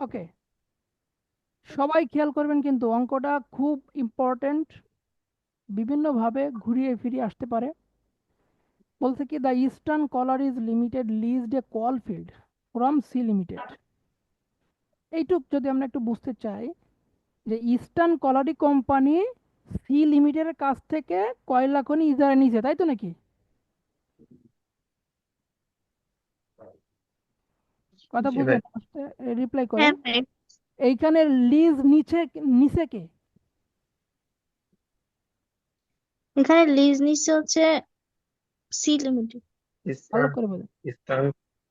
ওকে, সবাই খেয়াল করবেন কিন্তু অঙ্কটা খুব ইম্পর্ট্যান্ট, বিভিন্নভাবে ঘুরিয়ে ফিরিয়ে আসতে পারে। বলছে কি, the Eastern collar is limited leased a coal field from C limited. এইটুক যদি আমরা একটু বুঝতে চাই, যে ইস্টার্ন কলারি কোম্পানি সি লিমিটেডের কাছ থেকে কয়লা খনি ইজারা নিছে, তাই তো নাকি? কথা জি ভাই। বুঝলেন? রিপ্লাই করেন। হ্যাঁ ভাই, এইখানে লিজ নিচে নিচে কে? এখানে লিজ নিচ্ছে হচ্ছে সি লিমিটেড। ভালো ইস্টার্ন করে বলেন। ইস্টার্ন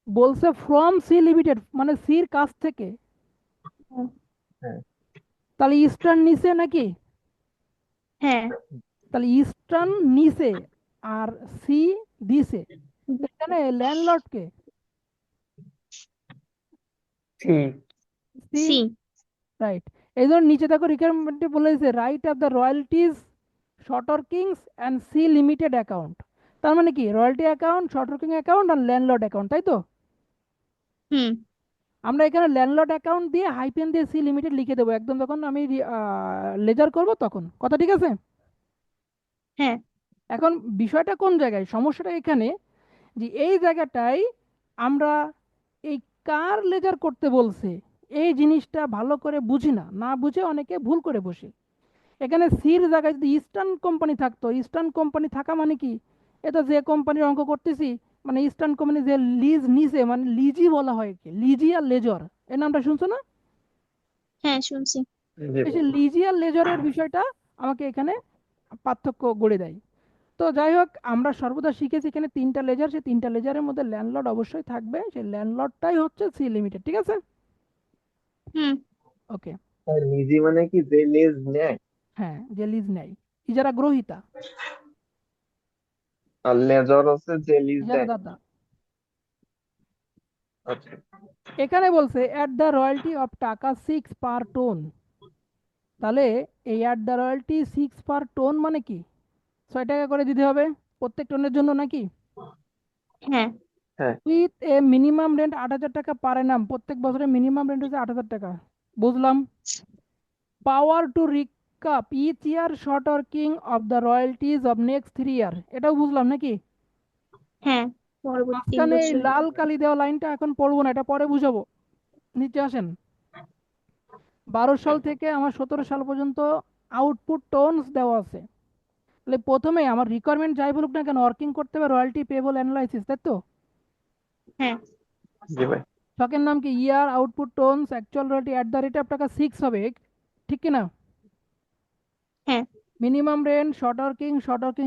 বলছে ফ্রম সি লিমিটেড, মানে সির কাছ থেকে। হ্যাঁ তাহলে ইস্টার্ন নিচে নাকি? হ্যাঁ। তাহলে ইস্টার্ন নিচে আর সি দিছে, তো এখানে ল্যান্ডলর্ড কে? সি। সি। সি। রাইট। এই জন্য নিচে দেখো রিকোয়ারমেন্টে বলেছে right of the royalties short workings and C limited account. তার মানে কি, রয়্যালটি অ্যাকাউন্ট, শর্টওয়ার্কিং অ্যাকাউন্ট আর ল্যান্ডলর্ড অ্যাকাউন্ট, তাই তো? হুম। আমরা এখানে ল্যান্ডলর্ড অ্যাকাউন্ট দিয়ে হাইপেন দিয়ে সি লিমিটেড লিখে দেবো একদম, যখন আমি লেজার করব তখন। কথা ঠিক আছে? হ্যাঁ। এখন বিষয়টা কোন জায়গায়, সমস্যাটা এখানে যে এই জায়গাটায় আমরা এই কার লেজার করতে বলছে এই জিনিসটা ভালো করে বুঝি না, না বুঝে অনেকে ভুল করে বসে। এখানে সির জায়গায় যদি ইস্টার্ন কোম্পানি থাকতো, ইস্টার্ন কোম্পানি থাকা মানে কি, এটা যে কোম্পানির অঙ্ক করতেছি, মানে ইস্টার্ন কোম্পানি যে লিজ নিছে, মানে লিজি বলা হয়, কি লিজি আর লেজর, এর নামটা শুনছো না? হ্যাঁ শুনছি। জি এই ভাই। যে লিজি আর লেজরের বিষয়টা আমাকে এখানে পার্থক্য গড়ে দেয়। তো যাই হোক, আমরা সর্বদা শিখেছি এখানে তিনটা লেজার, সেই তিনটা লেজারের মধ্যে ল্যান্ডলর্ড অবশ্যই থাকবে, সেই ল্যান্ডলর্ডটাই হচ্ছে সি লিমিটেড, ঠিক আছে? হুম। ওকে। আর নিজি মানে কি যে লেজ নেয়? হ্যাঁ, যে লিজ নেয়, ইজারা গ্রহীতা, আর লেজর হচ্ছে যে লিজ ইজারা দেয়। দাতা। আচ্ছা। এখানে বলছে at the royalty of taka 6 per ton. তাহলে এই at the royalty 6 per ton মানে কি, 6 টাকা করে দিতে হবে প্রত্যেক টনের জন্য নাকি? হ্যাঁ। হ্যাঁ। উইথ এ মিনিমাম রেন্ট 8,000 টাকা পার অ্যানাম, প্রত্যেক বছরের মিনিমাম রেন্ট হচ্ছে 8,000 টাকা। বুঝলাম। Power to recap each year short working of the royalties of next 3 year, এটাও বুঝলাম নাকি? হ্যাঁ, পরবর্তী তিন মাঝখানে এই বছর। লাল কালি দেওয়া লাইনটা এখন পড়বো না, এটা পরে বুঝাবো। নিচে আসেন। 12 সাল থেকে আমার 17 সাল পর্যন্ত আউটপুট টোনস দেওয়া আছে। তাহলে প্রথমে আমার রিকোয়ারমেন্ট যাই বলুক না কেন, ওয়ার্কিং করতে হবে রয়্যালটি পেবল অ্যানালাইসিস, তাই তো? হ্যাঁ। জি ভাই। ছকের নাম কি, year output tonnes actual royalty at the rate of taka 6 হবে, ঠিক কিনা? হ্যাঁ। Minimum rent, short working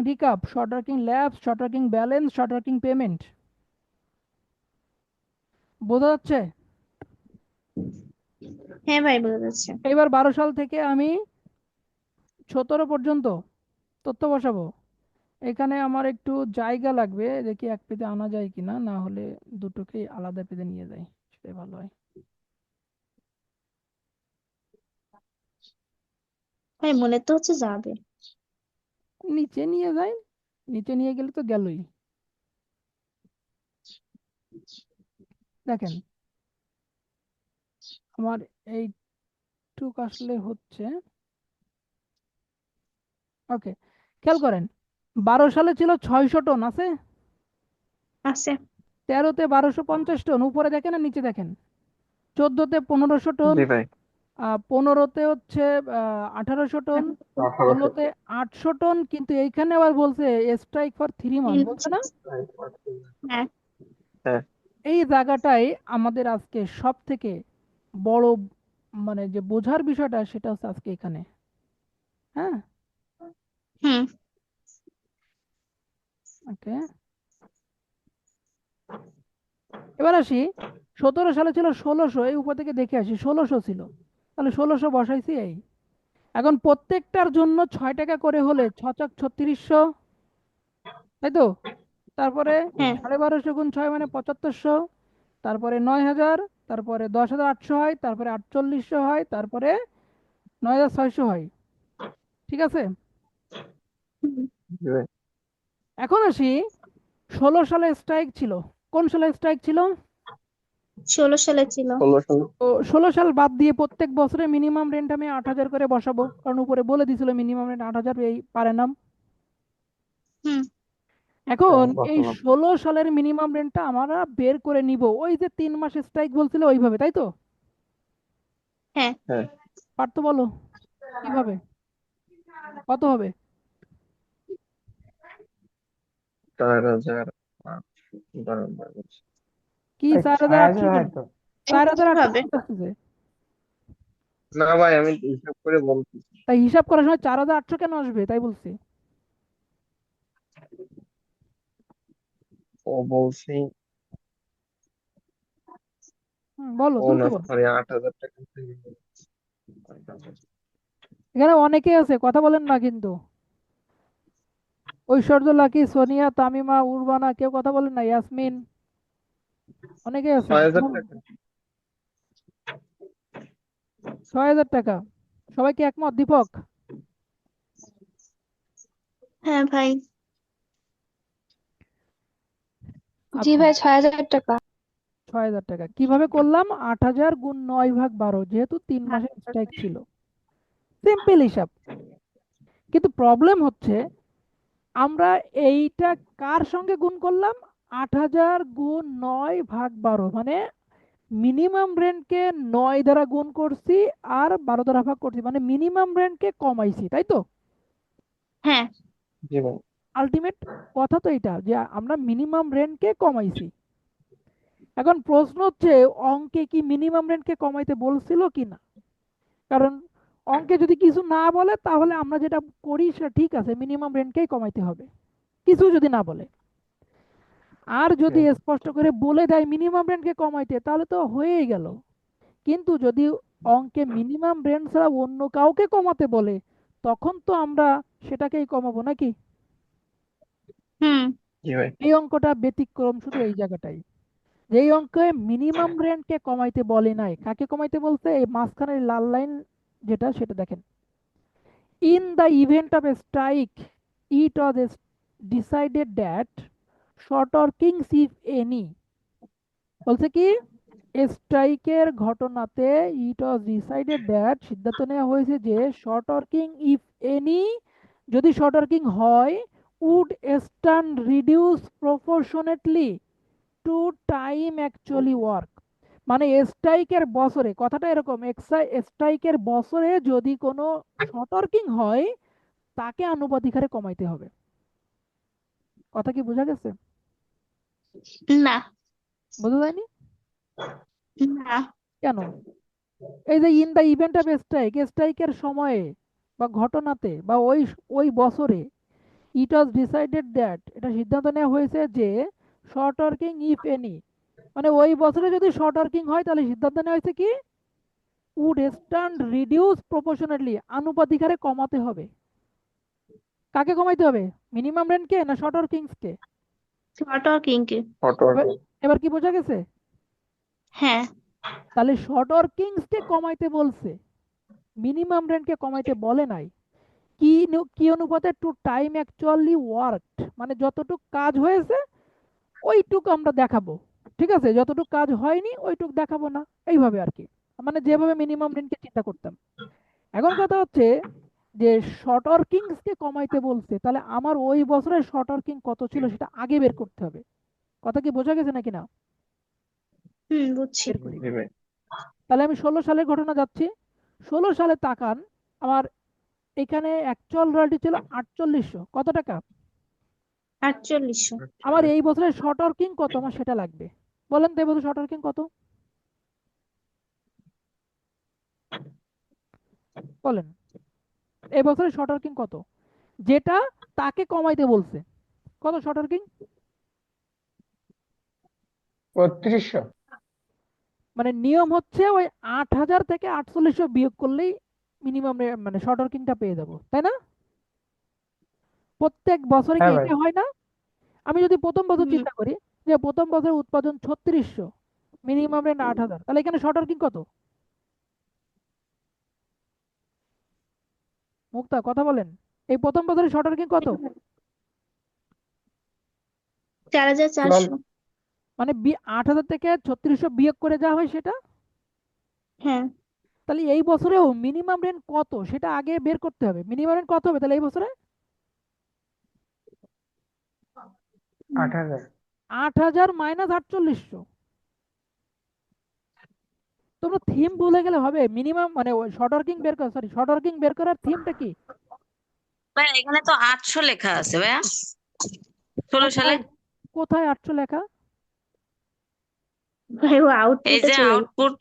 recap, short working labs, short working balance, short working payment. বোঝা যাচ্ছে? হ্যাঁ ভাই, বোঝা যাচ্ছে। এবার 12 সাল থেকে আমি 17 পর্যন্ত তথ্য বসাবো। এখানে আমার একটু জায়গা লাগবে, দেখি এক পেজে আনা যায় কিনা, না হলে দুটোকেই আলাদা পেজে নিয়ে যাই, সেটাই ভালো হয়। ভাই মনে তো হচ্ছে যাবে। নিচে নিয়ে যাই, নিচে নিয়ে গেলে তো গেলই। দেখেন, আমার এইটুক আসলে হচ্ছে। ওকে, খেয়াল করেন, 12 সালে ছিল 600 টন, আছে? আছে। 13-তে 1250 টন, উপরে দেখেন আর নিচে দেখেন। 14-তে 1500 টন, জি ভাই। 15-তে হচ্ছে 1800 টন, 1800। 16-তে 800 টন, কিন্তু এইখানে আবার বলছে স্ট্রাইক ফর 3 মান্থ, বলছে না? হ্যাঁ। হ্যাঁ। এই জায়গাটাই আমাদের আজকে সব থেকে বড়, মানে যে বোঝার বিষয়টা সেটা হচ্ছে আজকে এখানে। হ্যাঁ। হুম। ওকে, এবার আসি। 17 সালে ছিল 1600, এই উপর থেকে দেখে আসি 1600 ছিল, তাহলে 1600 বসাইছি এই। এখন প্রত্যেকটার জন্য 6 টাকা করে হলে 6 ছক 3600, তাই তো? তারপরে হ্যাঁ। 1250 × 6 মানে 7500, তারপরে 9000, তারপরে 10,800 হয়, তারপরে 4800 হয়, তারপরে 9600 হয়, ঠিক আছে? হুম। জি ভাই। এখন আসি, 16 সালে স্ট্রাইক ছিল। কোন সালে স্ট্রাইক ছিল? 16 সালে ছিল। 16 সাল। তো 16 সাল বাদ দিয়ে প্রত্যেক বছরে মিনিমাম রেন্ট আমি 8,000 করে বসাবো, কারণ উপরে বলে দিছিল মিনিমাম রেন্ট 8,000, এই পারে নাম। হুম। এখন এই বসালাম। 16 সালের মিনিমাম রেন্টটা আমরা বের করে নিব, ওই যে 3 মাস স্ট্রাইক বলছিল ওইভাবে, তাই তো? হ্যাঁ। হ্যাঁ, পারতো বলো কিভাবে, কত হবে? 4,500 দাঁড়ান দাঁড়ান। কি ওই 4,800 6,000 কেন? হয়তো। 4,800 কিভাবে? কেন আসতেছে? না ভাই, আমি হিসাব করে বলতেছি। তাই হিসাব করার সময় 4,800 কেন আসবে তাই বলছি। ও বলছি, বলো ও দ্রুত না বলো। সরি, 8,000 টাকা থেকে। এখানে অনেকে আছে, কথা বলেন না কিন্তু। ঐশ্বর্য, লাকি, সোনিয়া, তামিমা, উর্বানা, কেউ কথা বলেন না, ইয়াসমিন, অনেকে আছেন, কথা 6,000 বলেন। টাকা 6,000 টাকা, সবাই কি একমত? দীপক? হ্যাঁ ভাই। জি আচ্ছা, ভাই, 6,000 টাকা। 6,000 টাকা কিভাবে করলাম? 8,000 গুণ 9/12, যেহেতু 3 মাসের স্ট্রাইক ছিল। সিম্পল হিসাব। কিন্তু প্রবলেম হচ্ছে আমরা এইটা কার সঙ্গে গুণ করলাম? 8,000 গুণ 9/12, মানে মিনিমাম রেন্টকে 9 দ্বারা গুণ করছি আর 12 দ্বারা ভাগ করছি, মানে মিনিমাম রেন্টকে কমাইছি, তাই তো? হ্যাঁ। জি ভাই। আলটিমেট কথা তো এটা যে আমরা মিনিমাম রেন্টকে কমাইছি। এখন প্রশ্ন হচ্ছে অঙ্কে কি মিনিমাম রেন্টকে কমাইতে বলছিল কি না? কারণ অঙ্কে যদি কিছু না বলে তাহলে আমরা যেটা করি সেটা ঠিক আছে, মিনিমাম রেন্টকেই কমাইতে হবে, কিছু যদি না বলে। আর যদি হুম, স্পষ্ট করে বলে দেয় মিনিমাম রেন্টকে কমাইতে, তাহলে তো হয়েই গেল। কিন্তু যদি অঙ্কে মিনিমাম রেন্ট ছাড়া অন্য কাউকে কমাতে বলে, তখন তো আমরা সেটাকেই কমাবো নাকি? হুম। জি ভাই। এই অঙ্কটা ব্যতিক্রম শুধু এই জায়গাটাই, যেই অঙ্কে মিনিমাম রেন্টকে কমাইতে বলে নাই, কাকে কমাইতে বলছে? এই মাঝখানের লাল লাইন যেটা, সেটা দেখেন। In the event of a strike, it was decided that shorter-kings, if any, বলছে কি স্ট্রাইকের ঘটনাতে ইট ওয়াজ ডিসাইডেড দ্যাট, সিদ্ধান্ত নেওয়া হয়েছে যে শর্টার-কিং ইফ এনি, যদি শর্টার-কিং হয়, would stand reduce proportionately to time actually work. মানে স্ট্রাইকের বছরে, কথাটা এরকম, স্ট্রাইকের বছরে যদি কোনো শর্টার-কিং হয় তাকে আনুপাতিক হারে কমাইতে হবে। কথা কি বোঝা গেছে? না। বোঝা যায়নি? না। কেন? এই যে in the event of strike, স্ট্রাইকের সময়ে বা ঘটনাতে বা ওই ওই বছরে, ইট ওয়াজ ডিসাইডেড দ্যাট, এটা সিদ্ধান্ত নেওয়া হয়েছে যে শর্ট ওয়ার্কিং ইফ এনি, মানে ওই বছরে যদি শর্ট ওয়ার্কিং হয় তাহলে সিদ্ধান্ত নেওয়া হয়েছে কি উড স্ট্যান্ড রিডিউস প্রপোর্শনেটলি, আনুপাতিক হারে কমাতে হবে। কাকে কমাইতে হবে? মিনিমাম রেন্টকে না শর্ট ওয়ার্কিংসকে? শর্ট কিংকে। ফটো। এবার এবার কি বোঝা গেছে? হ্যাঁ। তাহলে শর্ট ওয়ার্কিংসকে কমাইতে বলছে, মিনিমাম রেন্টকে কমাইতে বলে নাই। কি অনুপাতে? টু টাইম অ্যাকচুয়ালি ওয়ার্কড, মানে যতটুক কাজ হয়েছে ওইটুক আমরা দেখাবো, ঠিক আছে? যতটুক কাজ হয়নি ওইটুক দেখাবো না, এইভাবে আর কি, মানে যেভাবে মিনিমাম রেন্টকে চিন্তা করতাম। এখন কথা হচ্ছে যে শর্ট ওয়ার্কিংসকে কমাইতে বলছে, তাহলে আমার ওই বছরের শর্ট ওয়ার্কিং কত ছিল সেটা আগে বের করতে হবে। কথা কি বোঝা গেছে নাকি না? হুম, বুঝছি। বের করি। জি ভাই। তাহলে আমি 16 সালের ঘটনা যাচ্ছি। 16 সালে তাকান, আমার এখানে অ্যাকচুয়াল রয়্যালটি ছিল 4800, কত টাকা? 4800। আমার এই বছরের শর্ট ওয়ার্কিং কত আমার সেটা লাগবে। বলেন তো এই বছর শর্ট ওয়ার্কিং কত? বলেন, এই বছরের শর্ট ওয়ার্কিং কত, যেটা তাকে কমাইতে বলছে? কত শর্ট ওয়ার্কিং? 3200। মানে নিয়ম হচ্ছে ওই 8,000 থেকে 4800 বিয়োগ করলেই মিনিমাম, মানে শর্ট ওয়ার্কিংটা পেয়ে যাবো, তাই না? প্রত্যেক বছরে কি হ্যাঁ ভাই। এটা হয় না? আমি যদি প্রথম বছর হুম। চিন্তা করি যে প্রথম বছরের উৎপাদন 3600, মিনিমাম রেন্ট 8,000, তাহলে এখানে শর্ট ওয়ার্কিং কত? মুক্তা কথা বলেন, এই প্রথম বছরের শর্ট ওয়ার্কিং কত? 4400। মানে 8,000 থেকে 3600 বিয়োগ করে যা হয় সেটা। হ্যাঁ, তাহলে এই বছরেও মিনিমাম রেন্ট কত সেটা আগে বের করতে হবে। মিনিমাম রেন্ট কত হবে তাহলে এই বছরে? 8,000। 8,000 মাইনাস 4800। তোমরা থিম ভুলে গেলে হবে। মিনিমাম মানে শর্ট ওয়ার্কিং বের করা, সরি, শর্ট ওয়ার্কিং বের করার থিমটা কি? ভাইয়া এখানে তো 800 লেখা আছে ভাইয়া, 16 সালে। কোথায়? কোথায় 800 লেখা? ভাই ও এই আউটপুটে যে চলে গেছে। আউটপুট।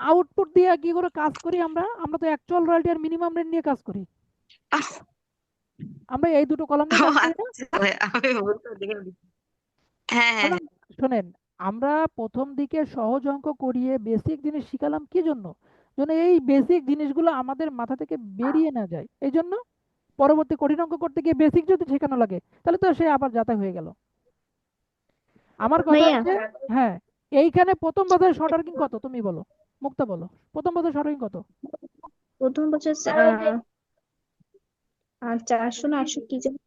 আউটপুট দিয়ে কি করে কাজ করি আমরা? আমরা তো অ্যাকচুয়াল রয়্যালটি আর মিনিমাম রেন্ট নিয়ে কাজ করি। আমরা এই দুটো কলাম নিয়ে কাজ করি না? আচ্ছা ভাইয়া, আমি বুঝতে পেরেছি। হ্যাঁ না, হ্যাঁ না, শোনেন, আমরা প্রথম দিকে সহজ অঙ্ক করিয়ে বেসিক জিনিস শিখালাম কি জন্য? যেন এই বেসিক জিনিসগুলো আমাদের মাথা থেকে বেরিয়ে না যায়, এই জন্য। পরবর্তী কঠিন অঙ্ক করতে গিয়ে বেসিক যদি শেখানো লাগে তাহলে তো সে আবার যাতা হয়ে গেল। আমার কথা ভাইয়া হচ্ছে, হ্যাঁ, এইখানে প্রথম বছরের শর্ট ওয়ার্কিং কত তুমি বলো, মুক্তা বলো। প্রথম বছরের শর্ট ওয়ার্কিং কত? প্রথম বছর 400 না 800 কি জানি,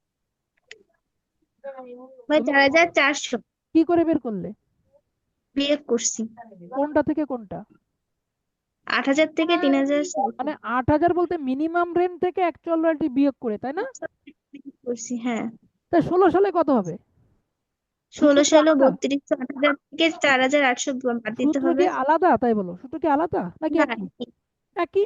ভাই তুমি 4,400 কি করে বের করলে? বিয়োগ করছি। কোনটা থেকে কোনটা? 8,000 থেকে 3,000 মানে 8,000 বলতে মিনিমাম রেন্ট থেকে অ্যাকচুয়াল রয়্যালটি বিয়োগ করে, তাই না? বিয়োগ করছি। হ্যাঁ, তাই 16 সালে কত হবে? 16 সূত্র কি সালে আলাদা? 3200, 8,000 থেকে 4,800 বাদ দিতে সূত্র হবে। কি আলাদা তাই বলো, সূত্র কি আলাদা নাকি না, একই? একই।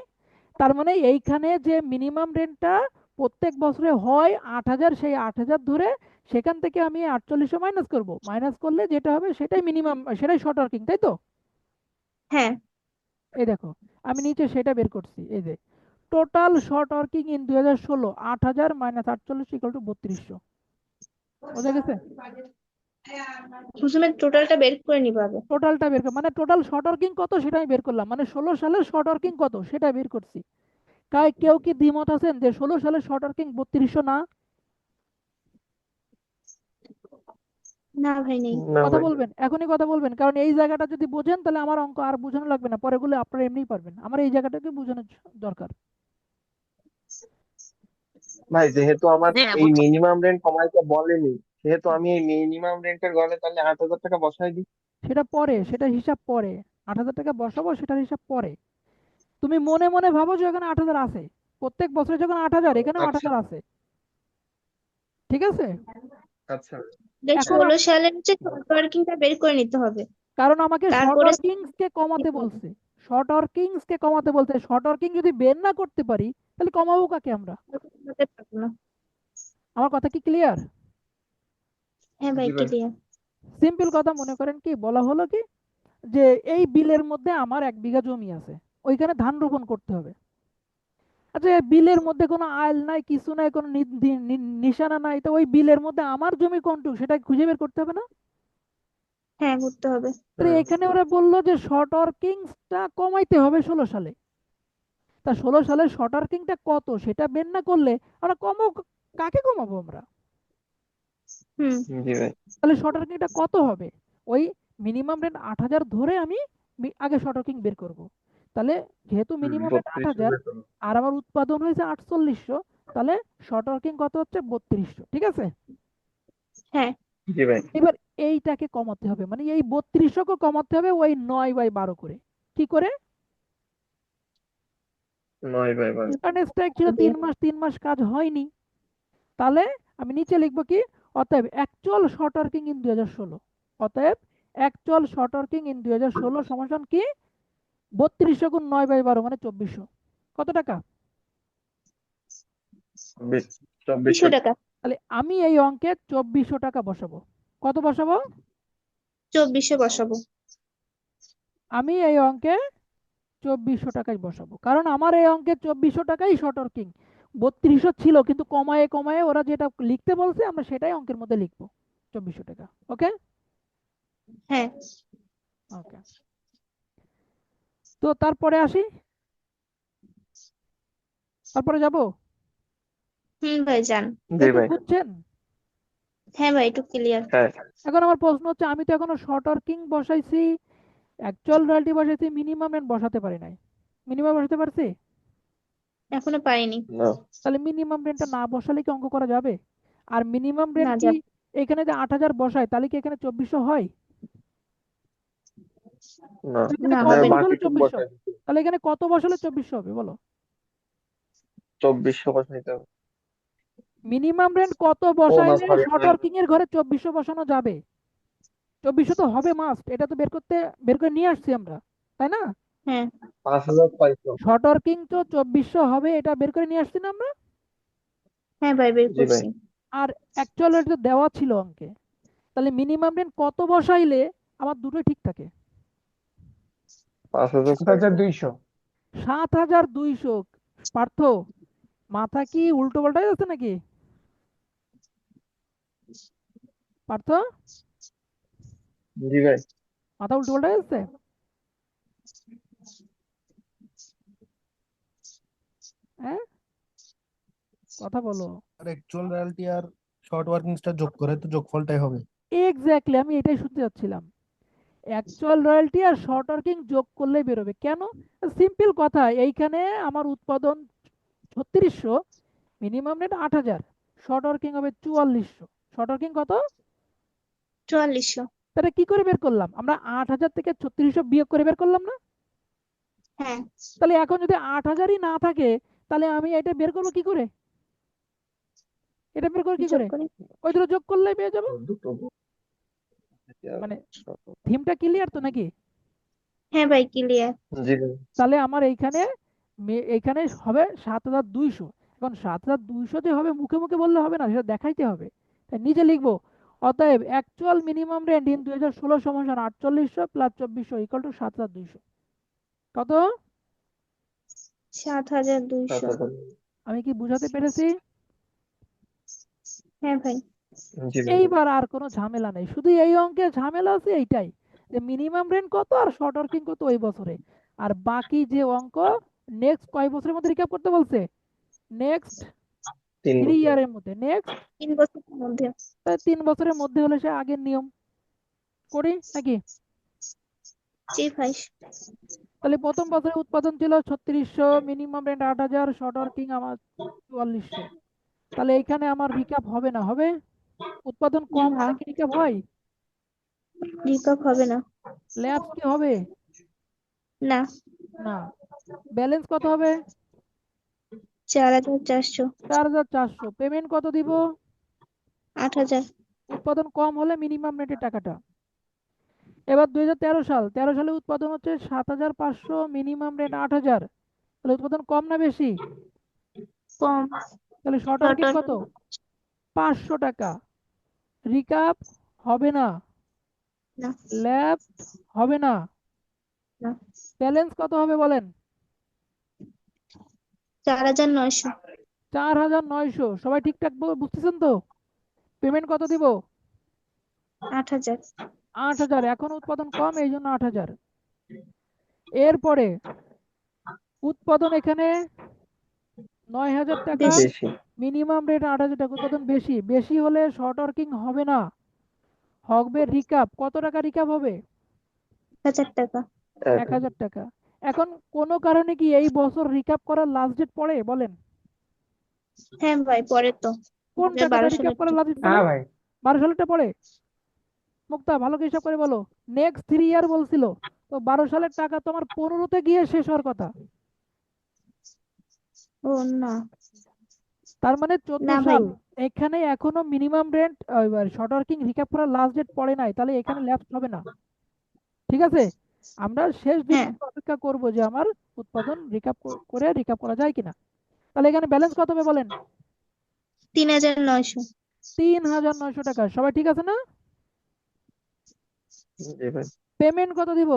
তার মানে এইখানে যে মিনিমাম রেন্টটা প্রত্যেক বছরে হয় 8,000, সেই 8,000 ধরে সেখান থেকে আমি 4800 মাইনাস করব, মাইনাস করলে যেটা হবে সেটাই মিনিমাম, সেটাই শর্ট ওয়ার্কিং, তাই তো? হ্যাঁ, এই দেখো, আমি নিচে সেটা বের করছি, এই যে total short working in 2016, 8,000 minus 48 equal to 3200। বোঝা গেছে? প্রথমে টোটালটা বের করে নিতে হবে। টোটালটা বের কর, মানে টোটাল শর্ট ওয়ার্কিং কত সেটা আমি বের করলাম, মানে 16 সালের শর্ট ওয়ার্কিং কত সেটা বের করছি। তাই কেউ কি দ্বিমত আছেন যে 16 সালের শর্ট ওয়ার্কিং 3200 না? না ভাই, নেই। না কথা ভাই। বলবেন, এখনই কথা বলবেন, কারণ এই জায়গাটা যদি বোঝেন তাহলে আমার অঙ্ক আর বোঝানো লাগবে না, পরেগুলো আপনারা এমনিই পারবেন। আমার এই জায়গাটাকে বোঝানোর দরকার। ভাই যেহেতু আমার জি ভাইয়া এই বুঝছি। মিনিমাম রেন্ট কমাইতে বলেনি, সেহেতু আমি এই মিনিমাম রেন্টের ঘরে তাহলে 8,000 টাকা বসাই দিই। সেটা পরে, সেটা হিসাব পরে। 8,000 টাকা বসাবো সেটার হিসাব পরে। তুমি মনে মনে ভাবো যে এখানে 8,000 আছে, প্রত্যেক বছরে যখন 8,000 এখানেও আচ্ছা 8,000 আছে, ঠিক আছে? আচ্ছা। এখন 16 সালের হচ্ছে শর্ট ওয়ার্কিংটা বের করে নিতে হবে। কারণ আমাকে শর্ট তারপরে ওয়ার্কিংস কে কমাতে বলছে, শর্ট ওয়ার্কিংস কে কমাতে বলতে, শর্ট ওয়ার্কিং যদি বের না করতে পারি তাহলে কমাবো কাকে আমরা? হতে পারবো না। আমার কথা কি ক্লিয়ার? হ্যাঁ ভাই, জি ভাই। ক্লিয়ার। সিম্পল কথা, মনে করেন কি বলা হলো কি, যে এই বিলের মধ্যে আমার 1 বিঘা জমি আছে, ওইখানে ধান রোপণ করতে হবে। আচ্ছা, এই বিলের মধ্যে কোনো আইল নাই, কিছু নাই, কোনো নিশানা নাই, তো ওই বিলের মধ্যে আমার জমি কোনটুকু সেটা খুঁজে বের করতে হবে না? হ্যাঁ, করতে হবে। তাহলে হুম। এখানে ওরা বললো যে শর্ট ওয়ার্কিংসটা কমাইতে হবে 16 সালে। তা 16 সালের শর্ট ওয়ার্কিংটা কত সেটা বের না করলে আমরা কাকে কমাবো আমরা? হুম, জি ভাই। তাহলে শর্ট ওয়ার্কিংটা কত হবে? ওই মিনিমাম রেন্ট 8,000 ধরে আমি আগে শর্ট ওয়ার্কিং বের করব। তাহলে যেহেতু মিনিমাম রেন্ট 3200 8,000 বেতন। আর আমার উৎপাদন হয়েছে 4800, তাহলে শর্ট ওয়ার্কিং কত হচ্ছে 3200, ঠিক আছে? হ্যাঁ, জি ভাই। এবার এইটাকে কমাতে হবে, মানে এই 3200 কে কমাতে হবে ওই 9/12 করে। কি করে? 9/12। কারণ স্ট্রাইক ছিল 3 মাস, 3 মাস কাজ হয়নি। তাহলে আমি নিচে লিখবো কি, অতএব অ্যাকচুয়াল শর্ট ওয়ার্কিং ইন 2016, অতএব অ্যাকচুয়াল শর্ট ওয়ার্কিং ইন 2016 সমান কি 3200 গুণ 9/12 মানে 2400। কত টাকা? 200 2400। টাকা। তাহলে আমি এই অঙ্কে 2400 টাকা বসাবো। কত বসাবো? 2400 বসাবো। আমি এই অঙ্কে 2400 টাকাই বসাবো, কারণ আমার এই অঙ্কে 2400 টাকাই শর্ট ওয়ার্কিং। 3200 ছিল কিন্তু কমায়ে কমায়ে ওরা যেটা লিখতে বলছে আমরা সেটাই অঙ্কের মধ্যে লিখবো, 2400 টাকা। ওকে? হ্যাঁ, ওকে, তো তারপরে আসি, তারপরে যাব। ভাই যান। জি একটু ভাই। বুঝছেন? হ্যাঁ ভাই, একটু ক্লিয়ার। হ্যাঁ। এখন আমার প্রশ্ন হচ্ছে, আমি তো এখনো শর্ট ওয়ার্কিং বসাইছি, অ্যাকচুয়াল রয়্যালটি বসাইছি, মিনিমাম রেন্ট বসাতে পারি নাই। মিনিমাম বসাতে পারছি? এখনো পারিনি। না। তাহলে মিনিমাম রেন্টটা না বসালে কি অঙ্ক করা যাবে? আর মিনিমাম না, রেন্ট কি যাব। এখানে যে 8,000 বসায় তাহলে কি এখানে 2400 হয়? না, না, না, হবে না। বাকি টুক 2400 বসাই দিতে হবে। তাহলে এখানে কত বসালে 2400 হবে বলো? 2400 বসাইতে হবে। মিনিমাম রেন্ট কত ও না, বসাইলে সরি, শর্ট ওয়ার্কিং এর ঘরে 2400 বসানো যাবে? 2400 তো হবে মাস্ট, এটা তো বের করে নিয়ে আসছি আমরা, তাই না? হ্যাঁ 5500। শর্ট ওয়ার্কিং তো 2400 হবে, এটা বের করে নিয়ে আসছি না আমরা? হ্যাঁ ভাই, বের জি ভাই, করছি। আর অ্যাকচুয়াল রেট তো দেওয়া ছিল অঙ্কে, তাহলে মিনিমাম রেন্ট কত বসাইলে আমার দুটোই ঠিক থাকে? 5600। 7200। 7200। পার্থ, মাথা কি উল্টো পাল্টা যাচ্ছে নাকি? পার্থ, জি ভাই। মাথা উল্টো পাল্টা যাচ্ছে? হ্যাঁ, কথা বলো। আর অ্যাকচুয়াল রয়্যালটি আর শর্ট ওয়ার্কিংসটা যোগ করে তো যোগফলটাই হবে। এক্স্যাক্টলি, আমি এটাই শুনতে যাচ্ছিলাম। অ্যাকচুয়াল রয়্যালটি আর শর্ট ওয়ার্কিং যোগ করলেই বেরোবে। কেন? সিম্পল কথা, এইখানে আমার উৎপাদন 3600, মিনিমাম রেট 8000, শর্ট ওয়ার্কিং হবে 4400। শর্ট ওয়ার্কিং কত? 4400। তাহলে কি করে বের করলাম আমরা? 8000 থেকে 3600 বিয়োগ করে বের করলাম না? হ্যাঁ, তাহলে এখন যদি 8000ই না থাকে, তাহলে আমি এটা বের করবো কি করে? এটা বের করবো কি যোগ করে? করি। ওই দুটো যোগ করলেই পেয়ে যাবো। দুটো মানে থিমটা ক্লিয়ার তো নাকি? হ্যাঁ ভাই, ক্লিয়ার। জি ভাই। তাহলে আমার এইখানে হবে 7200। এখন 7200 যে হবে মুখে মুখে বললে হবে না, সেটা দেখাইতে হবে, তাই নিজে লিখবো। অতএব অ্যাকচুয়াল মিনিমাম রেন্ট ইন 2016 সমান 4800 প্লাস 2400 ইকুয়াল টু 7200। কত? 7200। 7000। আমি কি বুঝাতে পেরেছি? হ্যাঁ ভাই। জি ভাই। এইবার আর কোনো ঝামেলা নেই, শুধু এই অঙ্কে ঝামেলা আছে এইটাই, যে মিনিমাম রেন্ট কত আর শর্ট ওয়ার্কিং কত ওই বছরে। আর বাকি যে অঙ্ক, নেক্সট কয় বছরের মধ্যে রিক্যাপ করতে বলছে? নেক্সট 3 3 বছর। ইয়ারের মধ্যে। নেক্সট 3 বছরের মধ্যে। 3 বছরের মধ্যে হলে সে আগের নিয়ম করি নাকি? জি ভাই। তাহলে প্রথম বছরে উৎপাদন ছিল 3600, মিনিমাম রেন্ট 8000, শর্ট ওয়ার্কিং আমার 4400। তাহলে এখানে আমার রিক্যাপ হবে না? হবে। উৎপাদন কম না, হলে কি রিক্যাপ হয়? রিকাপ হবে না। ল্যাপস কি হবে? না। না। ব্যালেন্স কত হবে? 4400। 4400। পেমেন্ট কত দিব? 8000। উৎপাদন কম হলে মিনিমাম রেন্টের টাকাটা। এবার 2013 সাল, 13 সালে উৎপাদন হচ্ছে 7500, মিনিমাম রেন্ট 8000, তাহলে উৎপাদন কম না বেশি? কম। তাহলে শর্ট শর্ট ওয়ার্কিং কত? 500 টাকা। রিকাপ হবে না, না। ল্যাব হবে না। না। ব্যালেন্স কত হবে বলেন? 4900। 4900। সবাই ঠিকঠাক বুঝতেছেন তো? পেমেন্ট কত দিব? 8000। 8000। এখন উৎপাদন কম, এই জন্য 8000। এরপরে উৎপাদন এখানে 9000 টাকা, বেশি। বেশি। মিনিমাম রেট 8000 টাকা। উৎপাদন বেশি, বেশি হলে শর্ট ওয়ার্কিং হবে না, হবে রিকাপ। কত টাকা রিকাপ হবে? 1000 টাকা। 1000 টাকা। এখন কোনো কারণে কি এই বছর রিকাপ করার লাস্ট ডেট পড়ে বলেন? হ্যাঁ ভাই, পরে তো কোন টাকাটা 12 রিকাপ সালের করার লাস্ট ডেট হ্যাঁ বলেন? ভাই। 12 সালেরটা পড়ে? মুক্তা ভালো করে হিসাব করে বলো। নেক্সট 3 ইয়ার বলছিল, তো 12 সালের টাকা তোমার 15তে গিয়ে শেষ হওয়ার কথা। ও না। তার মানে 14 না ভাই। সাল। এখানে এখনো minimum rent short working recap করার লাস্ট ডেট পড়ে নাই, তাহলে এখানে ল্যাপস হবে না। ঠিক আছে, আমরা শেষ দিন হ্যাঁ, পর্যন্ত অপেক্ষা করব যে আমার উৎপাদন রিক্যাপ করে রিক্যাপ করা যায় কিনা। তাহলে এখানে ব্যালেন্স কত হবে বলেন? 3900। 3900 টাকা। সবাই ঠিক আছে না? জি ভাই। পেমেন্ট কত দিব?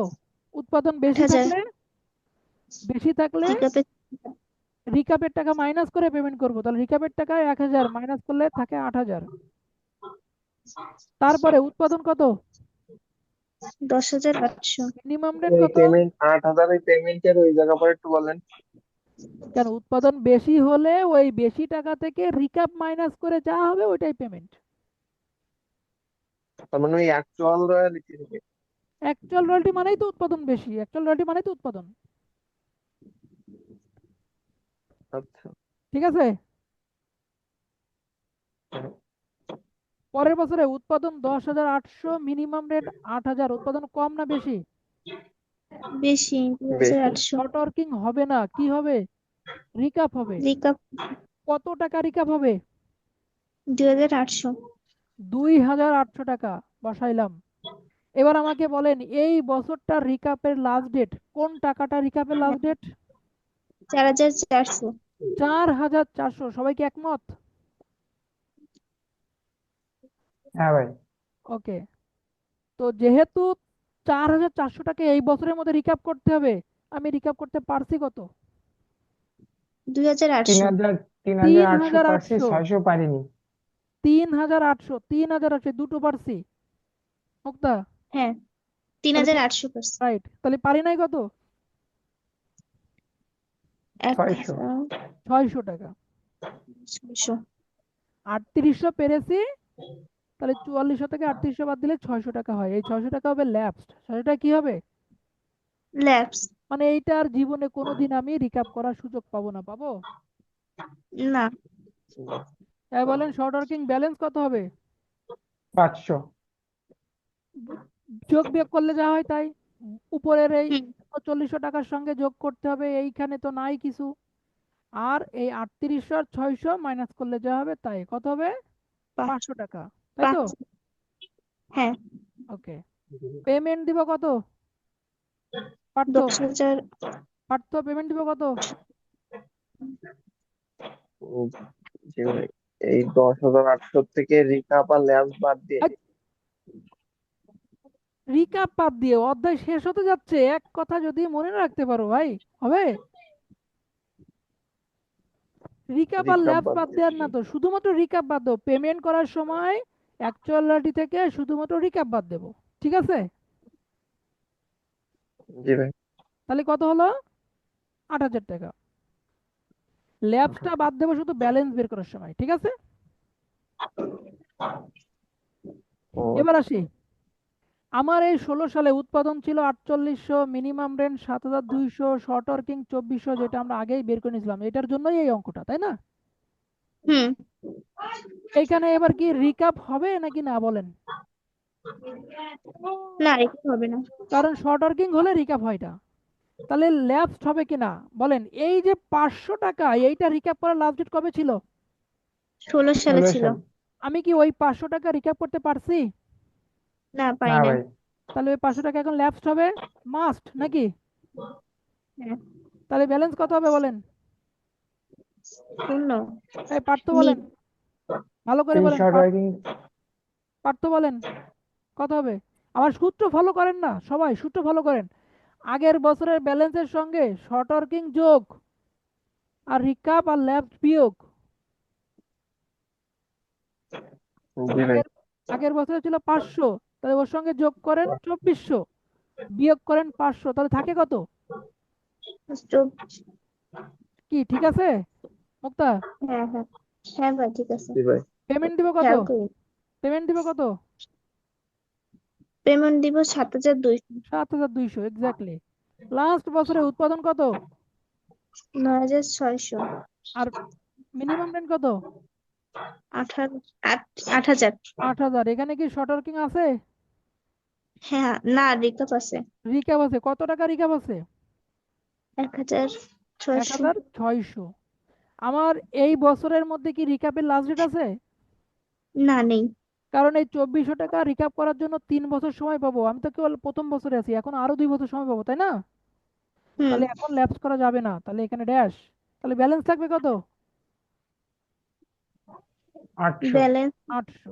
উৎপাদন বেশি 1000। থাকলে রিকাপে রিক্যাপের টাকা মাইনাস করে পেমেন্ট করব। তাহলে রিক্যাপের টাকা 1000 মাইনাস করলে থাকে 8000। তারপরে উৎপাদন কত? 10800। মিনিমাম রেট এই কত? পেমেন্ট 8000, এই পেমেন্টের ওই জায়গা পরে একটু বলেন। কেন, উৎপাদন বেশি হলে ওই বেশি টাকা থেকে রিক্যাপ মাইনাস করে যা হবে ওইটাই পেমেন্ট। তার মানে ওই অ্যাকচুয়াল রয়্যালিটি থেকে। অ্যাকচুয়াল রয়্যালটি মানেই তো উৎপাদন বেশি, অ্যাকচুয়াল রয়্যালটি মানেই তো উৎপাদন। আচ্ছা। ঠিক আছে। পরের বছরে উৎপাদন 10800, মিনিমাম রেট 8000, উৎপাদন কম না বেশি? বেশি বেশি 2800 শর্ট ওয়ার্কিং হবে না, কি হবে? রিকাপ হবে। রিকাপ কত টাকা রিকাপ হবে? 2800 2800 টাকা বসাইলাম। এবার আমাকে বলেন এই বছরটার রিকাপের লাস্ট ডেট কোন টাকাটা রিকাপের লাস্ট ডেট? 4400 4400। সবাই কি একমত? হ্যাঁ ভাই। ওকে, তো যেহেতু 4400 টাকা এই বছরের মধ্যে রিকাপ করতে হবে, আমি রিকাপ করতে পারছি কত? 2800 3,800 পারছি, 3800। 600 পারিনি। 3800, 3800 দুটো পারছি। মুক্তা, হ্যাঁ তাহলে 3800 পার্সেন্ট রাইট, তাহলে পারি নাই কত? 600। 600 টাকা। 600 3800 পেরেছি, তাহলে 4400 থেকে 3800 বাদ দিলে 600 টাকা হয়। এই 600 টাকা হবে ল্যাপসড। 600 টাকা কি হবে? ল্যাপস মানে এইটা আর জীবনে কোনোদিন আমি রিকাপ করার সুযোগ পাবো না। পাবো? না তাই বলেন শর্ট ওয়ার্কিং ব্যালেন্স কত হবে? 500। যোগ বিয়োগ করলে যা হয় তাই। উপরের এই হুম 3900 টাকার সঙ্গে যোগ করতে হবে, এইখানে তো নাই কিছু। আর এই 3800 আর 600 মাইনাস করলে যা হবে তাই। কত হবে? 500 টাকা, তাই তো? 5 হ্যাঁ ওকে, পেমেন্ট দিব কত? পার্থ, 10,000 পেমেন্ট দিব কত? উম, জি ভাই, এই 10,800 থেকে রিকাপ আর ল্যাবস বাদ দিয়ে রিকাপ বাদ দিয়ে অধ্যায় শেষ হতে যাচ্ছে, এক কথা যদি মনে রাখতে পারো ভাই, হবে? রিকাপ আর রিকাপ ল্যাবস বাদ বাদ দিয়ে দেওয়ার না তো, শুধুমাত্র রিকাপ বাদ দাও। পেমেন্ট করার সময় অ্যাকচুয়ালিটি থেকে শুধুমাত্র রিকাপ বাদ দেবো, ঠিক আছে? জি ভাই। তাহলে কত হলো? 8000 টাকা। ল্যাবসটা বাদ দেবো শুধু ব্যালেন্স বের করার সময়, ঠিক আছে? ও এবার আসি, আমার এই 16 সালে উৎপাদন ছিল 4800, মিনিমাম রেন্ট 7200, শর্ট ওয়ার্কিং 2400, যেটা আমরা আগেই বের করে নিয়েছিলাম। এটার জন্যই এই অঙ্কটা, তাই না? হুম এইখানে এবার কি রিকাপ হবে নাকি না বলেন? না এটা হবে না কারণ শর্ট ওয়ার্কিং হলে রিকাপ হয় না। তাহলে ল্যাপসড হবে কিনা বলেন? এই যে 500 টাকা, এইটা রিক্যাপ করার লাস্ট ডেট কবে ছিল? 16 সালে 16 ছিল সাল। আমি কি ওই 500 টাকা রিক্যাপ করতে পারছি? না পাই না না ভাই। তাহলে ওই 500 টাকা এখন ল্যাপসড হবে, মাস্ট নাকি? হ্যাঁ তাহলে ব্যালেন্স কত হবে বলেন? শূন্য এই পার্থ নি বলেন, ভালো করে এই বলেন, শর্ট ওয়ার্কিং পার্থ বলেন কত হবে? আমার সূত্র ফলো করেন না সবাই, সূত্র ফলো করেন। আগের বছরের ব্যালেন্সের সঙ্গে শর্ট ওয়ার্কিং যোগ, আর রিক্যাপ আর ল্যাপসড বিয়োগ। জি ভাই। আগের আগের বছরে ছিল 500, তাহলে ওর সঙ্গে যোগ করেন 2400, বিয়োগ করেন 500, তাহলে থাকে কত? কি ঠিক আছে মুক্তা? হ্যাঁ হ্যাঁ হ্যাঁ ভাই ঠিক আছে জি ভাই। পেমেন্ট দিব কত? খেয়াল করি পেমেন্ট দিব কত? পেমেন্ট দিব 7200 7200 এক্স্যাক্টলি। লাস্ট বছরে উৎপাদন কত? 9600 আর মিনিমাম রেন্ট কত? 8000 8000। এখানে কি শর্ট ওয়ার্কিং আছে? হ্যাঁ না রিকাপ আছে রিক্যাপ আছে। কত টাকা রিক্যাপ আছে? 1600 1600। আমার এই বছরের মধ্যে কি রিক্যাপের লাস্ট ডেট আছে? না নেই কারণ এই 2400 টাকা রিক্যাপ করার জন্য 3 বছর সময় পাবো। আমি তো কেবল প্রথম বছরে আছি, এখন আরো 2 বছর সময় পাবো, তাই না? হুম তাহলে এখন ল্যাপস করা যাবে না, তাহলে এখানে ড্যাশ। তাহলে ব্যালেন্স থাকবে কত? 800। ব্যালেন্স 800।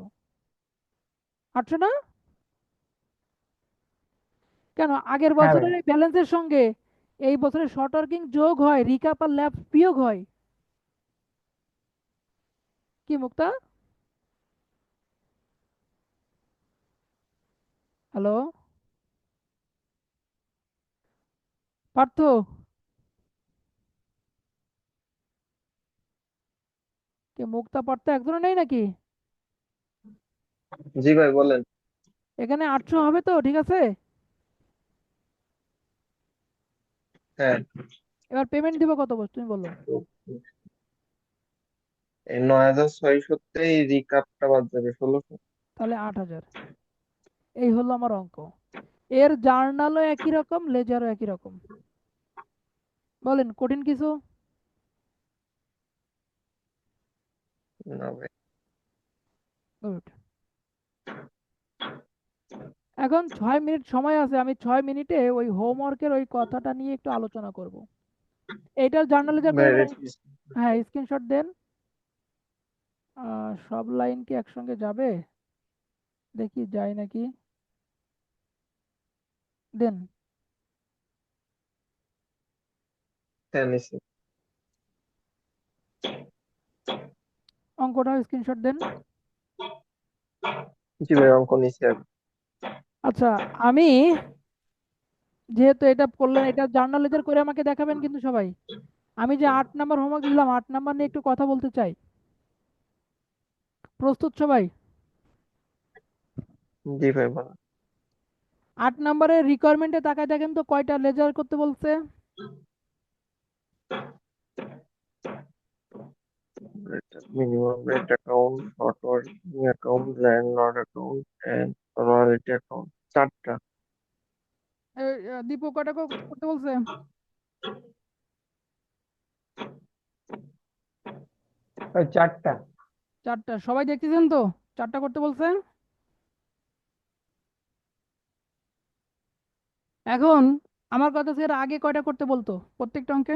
800 না? কেন আগের হ্যাঁ ভাই। বছরের এই ব্যালেন্সের সঙ্গে এই বছরের শর্ট ওয়ার্কিং যোগ হয়, রিক্যাপ আর ল্যাপস বিয়োগ হয়। কি মুক্তা? হ্যালো পার্থ, কি মুক্তা পার্থ একজনও নেই নাকি? জি ভাই বলেন। এখানে 800 হবে তো, ঠিক আছে? হ্যাঁ। এবার পেমেন্ট দিব কত বস তুমি বলো? এই 9,600তেই রিকাপটা বাদ যাবে 1600। তাহলে 8000। এই হলো আমার অঙ্ক। এর জার্নালও একই রকম, লেজারও একই রকম। বলেন কঠিন কিছু? না ভাই। গুড। এখন 6 মিনিট সময় আছে, আমি 6 মিনিটে ওই হোমওয়ার্কের ওই কথাটা নিয়ে একটু আলোচনা করব। এইটার জার্নালিজম ভাই করে, রেডি। হ্যাঁ স্ক্রিনশট দেন। সব লাইন কি একসঙ্গে যাবে? দেখি যায় নাকি। দেন হ্যাঁ নিছি। অঙ্কটা স্ক্রিনশট দেন। জি ভাই অঙ্ক নিছি আর আচ্ছা, আমি যেহেতু এটা করলেন, এটা জার্নালিজম করে আমাকে দেখাবেন কিন্তু সবাই। আমি যে 8 নাম্বার হোমওয়ার্ক দিলাম, 8 নাম্বার নিয়ে একটু কথা বলতে চাই। প্রস্তুত সবাই? জি ভাই বলেন। 8 নাম্বারের রিকোয়ারমেন্টে তাকায় দেখেন তো কয়টা লেজার করতে বলছে। Minimum rent account, short working account, landlord account and royalty account. 4টা। দীপু কয়টা করতে বলছে? ওই 4টা। 4টা। সবাই দেখতেছেন তো? 4টা করতে বলছে। এখন আমার কথা হচ্ছে এর আগে কয়টা করতে বলতো প্রত্যেকটা অঙ্কে?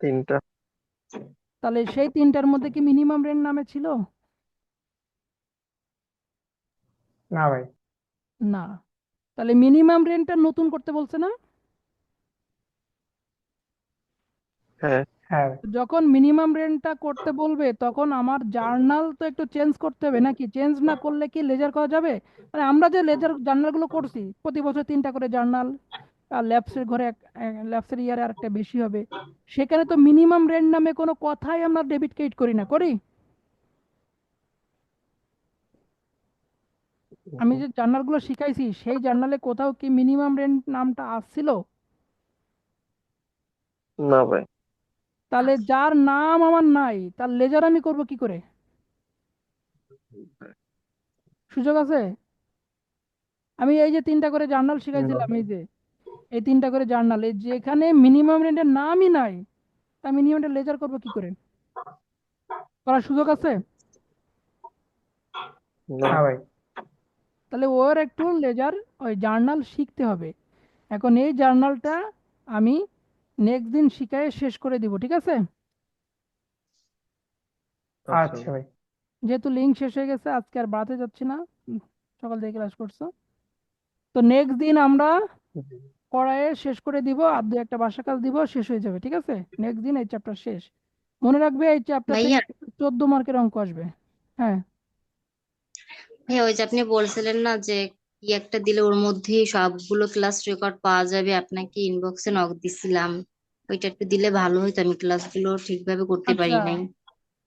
3টা। তাহলে সেই 3টার মধ্যে কি মিনিমাম রেন্ট নামে ছিল? না ভাই। না। তাহলে মিনিমাম রেন্টটা নতুন করতে বলছে না? হ্যাঁ। হ্যাঁ। যখন মিনিমাম রেন্টটা করতে বলবে তখন আমার জার্নাল তো একটু চেঞ্জ করতে হবে নাকি? চেঞ্জ না করলে কি লেজার করা যাবে? মানে আমরা যে লেজার জার্নালগুলো করছি প্রতি বছর 3টা করে জার্নাল, আর ল্যাবসের ঘরে ল্যাবসের ইয়ারে আরেকটা বেশি হবে, সেখানে তো মিনিমাম রেন্ট নামে কোনো কথাই আমরা ডেবিট ক্রেডিট করি না, করি? আমি যে জার্নালগুলো শিখাইছি সেই জার্নালে কোথাও কি মিনিমাম রেন্ট নামটা আসছিল? না ভাই। তাহলে যার নাম আমার নাই তার লেজার আমি করব কি করে? সুযোগ আছে? আমি এই যে 3টা করে জার্নাল শিখাইছিলাম, এই যে এই 3টা করে জার্নাল, এই যেখানে মিনিমাম রেন্টের নামই নাই, তা মিনিমাম রেন্টের লেজার করব কি করে? করার সুযোগ আছে? না। না ভাই। তাহলে ওর একটু লেজার ওই জার্নাল শিখতে হবে। এখন এই জার্নালটা আমি নেক্সট দিন শিখাই শেষ করে দিব, ঠিক আছে? আচ্ছা আচ্ছা ভাই। যেহেতু লিঙ্ক শেষ হয়ে গেছে আজকে আর বাড়াতে যাচ্ছি না, সকাল থেকে ক্লাস করছো, তো নেক্সট দিন আমরা জি। পড়ায় শেষ করে দিব, আর 2-1টা বাসা কাজ দিব, শেষ হয়ে যাবে, ঠিক আছে? নেক্সট দিন এই চ্যাপ্টার শেষ। মনে রাখবে এই চ্যাপ্টার থেকে ভাইয়া 14 মার্কের অঙ্ক আসবে। হ্যাঁ। ভাইয়া ওই যে আপনি বলছিলেন না যে কি একটা দিলে ওর মধ্যেই সবগুলো ক্লাস রেকর্ড পাওয়া যাবে, আপনাকে ইনবক্সে নক দিছিলাম। ওইটা একটু দিলে ভালো হতো, আমি ক্লাসগুলো ঠিকভাবে করতে পারি আচ্ছা, নাই।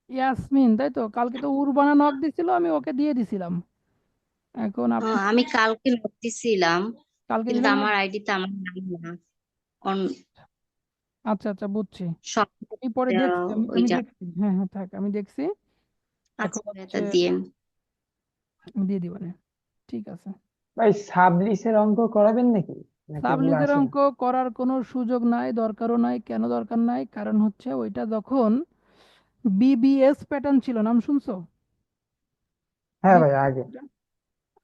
ইয়াসমিন তাই তো? কালকে তো উরবানা নক দিছিল, আমি ওকে দিয়ে দিছিলাম। এখন আপনি আমি কালকে নক দিছিলাম, কালকে কিন্তু দিলেন না? আমার আইডিতে আমার নাম না। আচ্ছা আচ্ছা, বুঝছি। সব আমি পরে দেখছি, আমি ওইটা। দেখছি, হ্যাঁ হ্যাঁ থাক, আমি দেখছি। আচ্ছা এখন ভাইয়া, হচ্ছে তা দিয়েন। আমি দিয়ে দিব না, ঠিক আছে। ভাই সাবলিসের অঙ্ক করাবেন নাকি, নাকি ওগুলো সাবলিজের আসে না? অঙ্ক করার কোনো সুযোগ নাই, দরকারও নাই। কেন দরকার নাই? কারণ হচ্ছে ওইটা যখন বিবিএস প্যাটার্ন ছিল, নাম শুনছো? হ্যাঁ ভাই BBS আগে। pattern।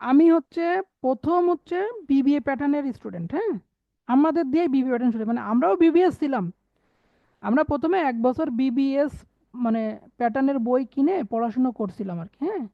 আমি হচ্ছে প্রথম হচ্ছে বিবিএ প্যাটার্নের স্টুডেন্ট, হ্যাঁ। আমাদের দিয়ে বিবিএ প্যাটার্ন শুরু, মানে আমরাও বিবিএস ছিলাম। আমরা প্রথমে 1 বছর বিবিএস মানে প্যাটার্নের বই কিনে পড়াশুনো করছিলাম আর কি, হ্যাঁ।